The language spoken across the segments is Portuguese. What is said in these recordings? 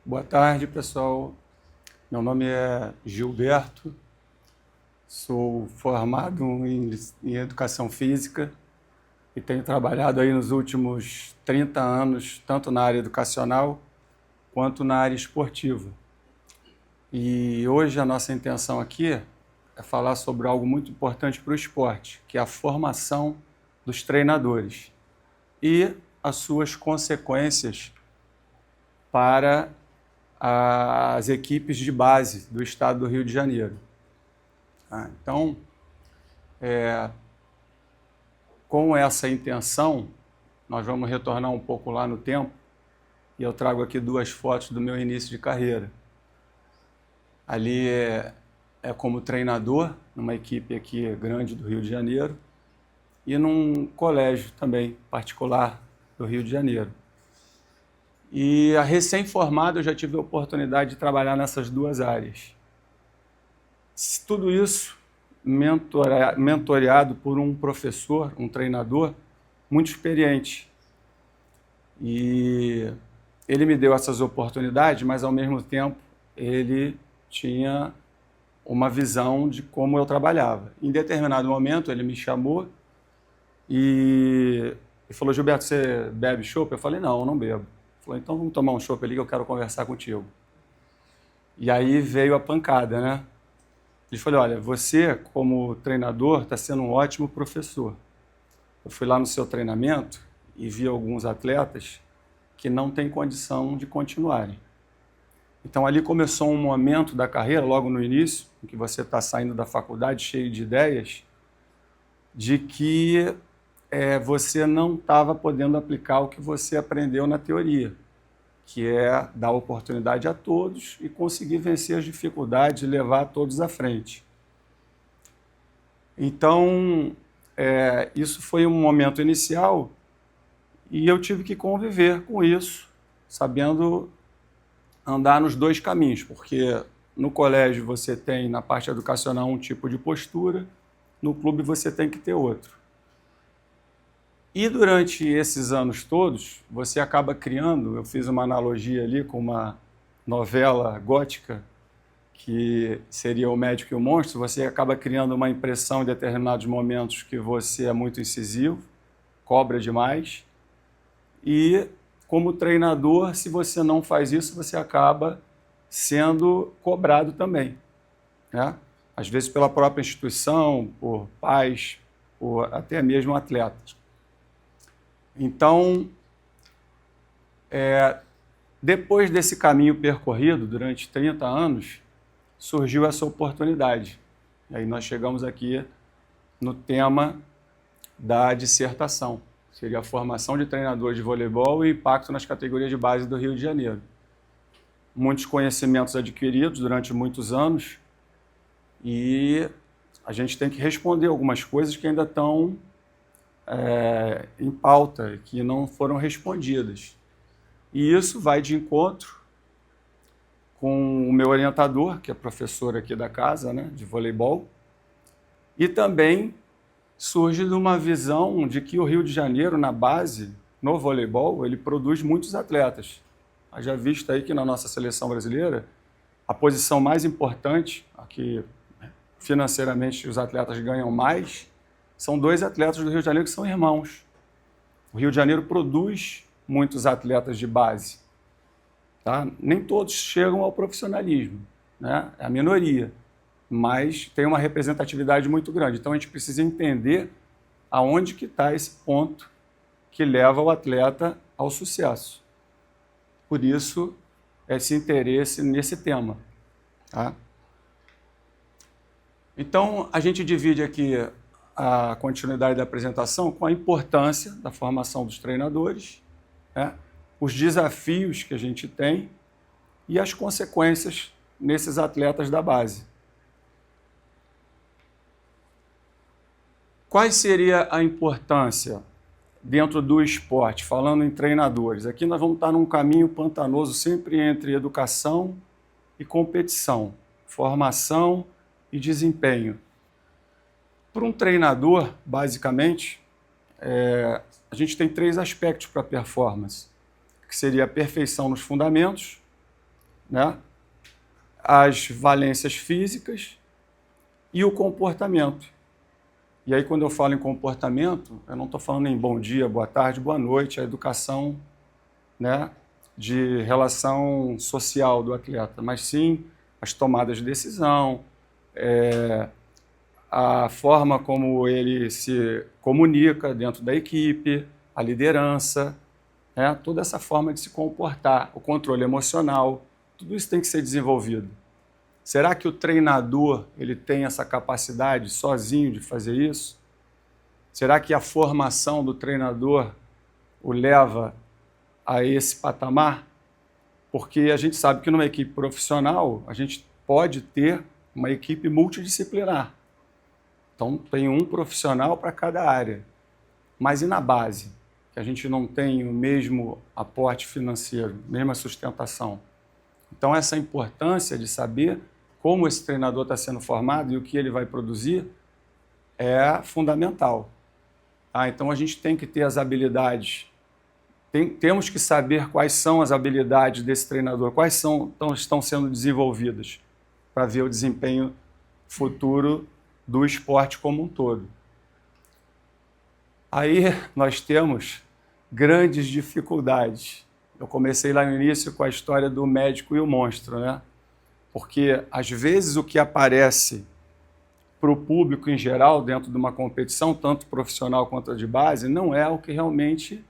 Boa tarde, pessoal. Meu nome é Gilberto, sou formado em Educação Física e tenho trabalhado aí nos últimos 30 anos, tanto na área educacional quanto na área esportiva. E hoje a nossa intenção aqui é falar sobre algo muito importante para o esporte, que é a formação dos treinadores e as suas consequências para as equipes de base do estado do Rio de Janeiro. Então, com essa intenção, nós vamos retornar um pouco lá no tempo e eu trago aqui duas fotos do meu início de carreira. Ali é como treinador, numa equipe aqui grande do Rio de Janeiro e num colégio também particular do Rio de Janeiro. E a recém-formado eu já tive a oportunidade de trabalhar nessas duas áreas. Tudo isso mentoreado por um professor, um treinador muito experiente. E ele me deu essas oportunidades, mas ao mesmo tempo ele tinha uma visão de como eu trabalhava. Em determinado momento ele me chamou e falou: Gilberto, você bebe chopp? Eu falei: não, eu não bebo. Ele falou: então vamos tomar um chopp ali que eu quero conversar contigo. E aí veio a pancada, né? Ele falou: olha, você como treinador está sendo um ótimo professor. Eu fui lá no seu treinamento e vi alguns atletas que não têm condição de continuarem. Então ali começou um momento da carreira, logo no início, em que você está saindo da faculdade cheio de ideias, de que você não estava podendo aplicar o que você aprendeu na teoria, que é dar oportunidade a todos e conseguir vencer as dificuldades e levar todos à frente. Então, isso foi um momento inicial e eu tive que conviver com isso, sabendo andar nos dois caminhos, porque no colégio você tem, na parte educacional, um tipo de postura, no clube você tem que ter outro. E durante esses anos todos, você acaba criando, eu fiz uma analogia ali com uma novela gótica, que seria O Médico e o Monstro, você acaba criando uma impressão em determinados momentos que você é muito incisivo, cobra demais, e como treinador, se você não faz isso, você acaba sendo cobrado também, né? Às vezes pela própria instituição, por pais, por até mesmo atletas. Então, depois desse caminho percorrido durante 30 anos, surgiu essa oportunidade. E aí nós chegamos aqui no tema da dissertação. Seria a formação de treinadores de voleibol e impacto nas categorias de base do Rio de Janeiro. Muitos conhecimentos adquiridos durante muitos anos e a gente tem que responder algumas coisas que ainda estão em pauta, que não foram respondidas. E isso vai de encontro com o meu orientador, que é professor aqui da casa, né, de voleibol, e também surge de uma visão de que o Rio de Janeiro, na base, no voleibol, ele produz muitos atletas. Já visto aí que na nossa seleção brasileira, a posição mais importante, aqui financeiramente os atletas ganham mais, são dois atletas do Rio de Janeiro que são irmãos. O Rio de Janeiro produz muitos atletas de base. Tá? Nem todos chegam ao profissionalismo, né? É a minoria, mas tem uma representatividade muito grande. Então a gente precisa entender aonde que está esse ponto que leva o atleta ao sucesso. Por isso, esse interesse nesse tema. Tá? Então, a gente divide aqui a continuidade da apresentação com a importância da formação dos treinadores, né? Os desafios que a gente tem e as consequências nesses atletas da base. Qual seria a importância dentro do esporte, falando em treinadores? Aqui nós vamos estar num caminho pantanoso sempre entre educação e competição, formação e desempenho. Para um treinador, basicamente, a gente tem três aspectos para a performance, que seria a perfeição nos fundamentos, né? As valências físicas e o comportamento. E aí, quando eu falo em comportamento, eu não estou falando em bom dia, boa tarde, boa noite, a educação, né, de relação social do atleta, mas sim as tomadas de decisão, a forma como ele se comunica dentro da equipe, a liderança, né, toda essa forma de se comportar, o controle emocional, tudo isso tem que ser desenvolvido. Será que o treinador ele tem essa capacidade sozinho de fazer isso? Será que a formação do treinador o leva a esse patamar? Porque a gente sabe que numa equipe profissional, a gente pode ter uma equipe multidisciplinar. Então, tem um profissional para cada área. Mas e na base? Que a gente não tem o mesmo aporte financeiro, mesma sustentação. Então, essa importância de saber como esse treinador está sendo formado e o que ele vai produzir é fundamental. Então, a gente tem que ter as habilidades. Temos que saber quais são as habilidades desse treinador, quais estão sendo desenvolvidas, para ver o desempenho futuro do esporte como um todo. Aí nós temos grandes dificuldades. Eu comecei lá no início com a história do médico e o monstro, né? Porque, às vezes, o que aparece para o público em geral, dentro de uma competição, tanto profissional quanto a de base, não é o que realmente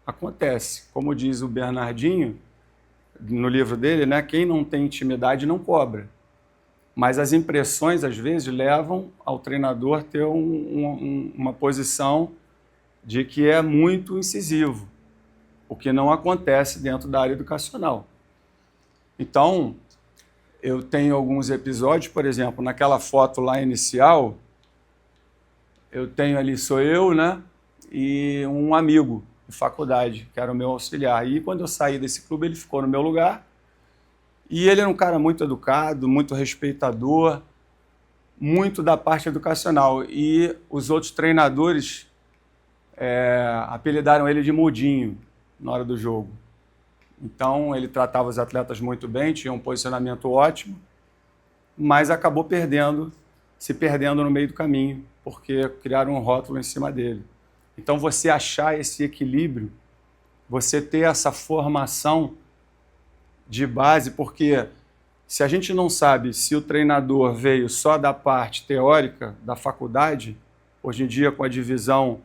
acontece. Como diz o Bernardinho, no livro dele, né? Quem não tem intimidade não cobra. Mas as impressões, às vezes, levam ao treinador ter uma posição de que é muito incisivo, o que não acontece dentro da área educacional. Então, eu tenho alguns episódios, por exemplo, naquela foto lá inicial, eu tenho ali, sou eu, né, e um amigo de faculdade, que era o meu auxiliar. E quando eu saí desse clube, ele ficou no meu lugar, e ele era um cara muito educado, muito respeitador, muito da parte educacional. E os outros treinadores apelidaram ele de mudinho na hora do jogo. Então, ele tratava os atletas muito bem, tinha um posicionamento ótimo, mas acabou se perdendo no meio do caminho, porque criaram um rótulo em cima dele. Então, você achar esse equilíbrio, você ter essa formação de base, porque se a gente não sabe se o treinador veio só da parte teórica da faculdade, hoje em dia com a divisão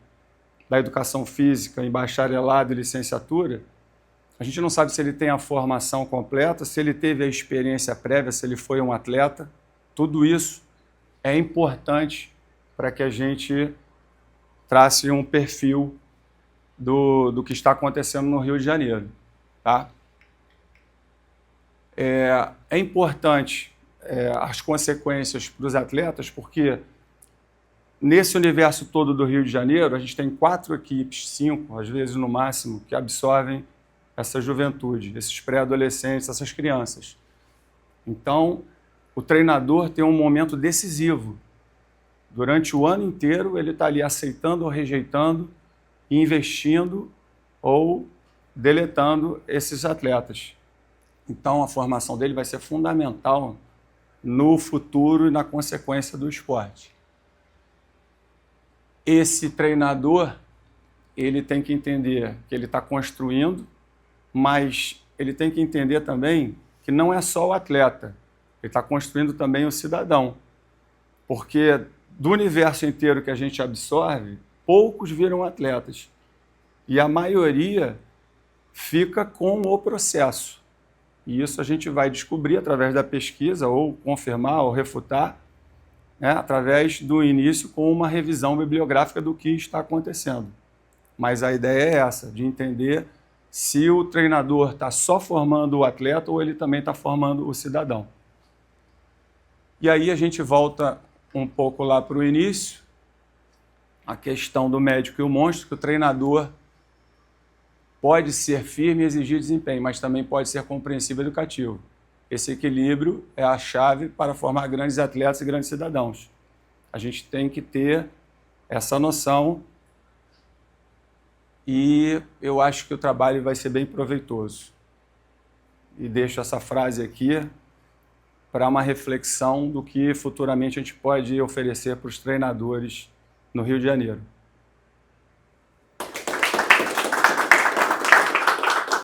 da educação física em bacharelado e licenciatura, a gente não sabe se ele tem a formação completa, se ele teve a experiência prévia, se ele foi um atleta. Tudo isso é importante para que a gente trace um perfil do que está acontecendo no Rio de Janeiro. Tá? É importante as consequências para os atletas, porque nesse universo todo do Rio de Janeiro, a gente tem 4 equipes, 5, às vezes no máximo, que absorvem essa juventude, esses pré-adolescentes, essas crianças. Então, o treinador tem um momento decisivo. Durante o ano inteiro, ele está ali aceitando ou rejeitando, investindo ou deletando esses atletas. Então, a formação dele vai ser fundamental no futuro e na consequência do esporte. Esse treinador, ele tem que entender que ele está construindo, mas ele tem que entender também que não é só o atleta, ele está construindo também o cidadão. Porque do universo inteiro que a gente absorve, poucos viram atletas. E a maioria fica com o processo. E isso a gente vai descobrir através da pesquisa, ou confirmar, ou refutar, né, através do início com uma revisão bibliográfica do que está acontecendo. Mas a ideia é essa, de entender se o treinador está só formando o atleta ou ele também está formando o cidadão. E aí a gente volta um pouco lá para o início, a questão do médico e o monstro, que o treinador pode ser firme e exigir desempenho, mas também pode ser compreensivo e educativo. Esse equilíbrio é a chave para formar grandes atletas e grandes cidadãos. A gente tem que ter essa noção e eu acho que o trabalho vai ser bem proveitoso. e deixo essa frase aqui para uma reflexão do que futuramente a gente pode oferecer para os treinadores no Rio de Janeiro.